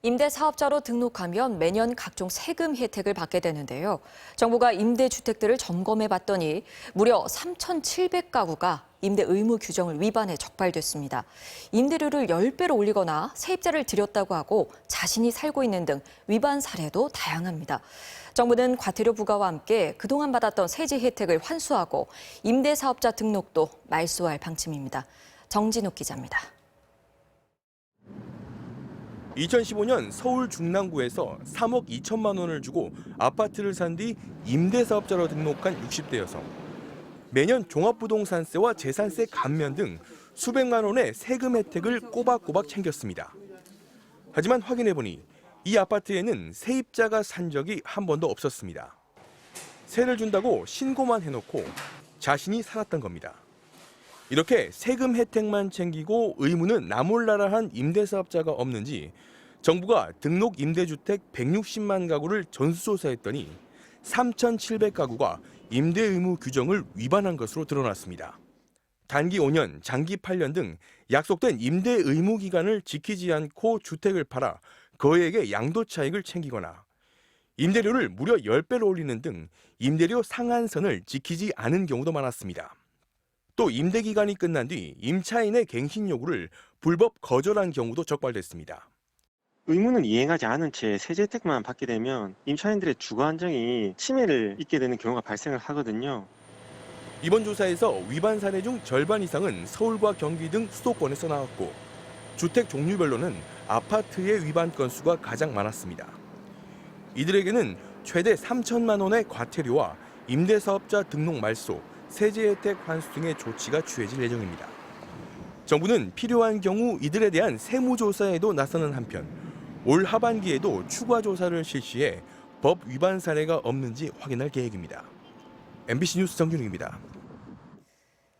임대사업자로 등록하면 매년 각종 세금 혜택을 받게 되는데요. 정부가 임대주택들을 점검해 봤더니 무려 3,700가구가 임대 의무 규정을 위반해 적발됐습니다. 임대료를 10배로 올리거나 세입자를 들였다고 하고 자신이 살고 있는 등 위반 사례도 다양합니다. 정부는 과태료 부과와 함께 그동안 받았던 세제 혜택을 환수하고 임대사업자 등록도 말소할 방침입니다. 정진욱 기자입니다. 2015년 서울 중랑구에서 3억 2천만 원을 주고 아파트를 산 뒤 임대사업자로 등록한 60대 여성. 매년 종합부동산세와 재산세 감면 등 수백만 원의 세금 혜택을 꼬박꼬박 챙겼습니다. 하지만 확인해보니 이 아파트에는 세입자가 산 적이 한 번도 없었습니다. 세를 준다고 신고만 해놓고 자신이 살았던 겁니다. 이렇게 세금 혜택만 챙기고 의무는 나몰라라 한 임대사업자가 없는지 정부가 등록 임대주택 160만 가구를 전수조사했더니 3,700가구가 임대 의무 규정을 위반한 것으로 드러났습니다. 단기 5년, 장기 8년 등 약속된 임대 의무 기간을 지키지 않고 주택을 팔아 거액의 양도 차익을 챙기거나 임대료를 무려 10배로 올리는 등 임대료 상한선을 지키지 않은 경우도 많았습니다. 또 임대 기간이 끝난 뒤 임차인의 갱신 요구를 불법 거절한 경우도 적발됐습니다. 의무는 이행하지 않은 채 세제 혜택만 받게 되면 임차인들의 주거 안정이 침해를 입게 되는 경우가 발생을 하거든요. 이번 조사에서 위반 사례 중 절반 이상은 서울과 경기 등 수도권에서 나왔고 주택 종류별로는 아파트의 위반 건수가 가장 많았습니다. 이들에게는 최대 3천만 원의 과태료와 임대사업자 등록 말소, 세제 혜택 환수 등의 조치가 취해질 예정입니다. 정부는 필요한 경우 이들에 대한 세무조사에도 나서는 한편 올 하반기에도 추가 조사를 실시해 법 위반 사례가 없는지 확인할 계획입니다. MBC 뉴스 정준욱입니다.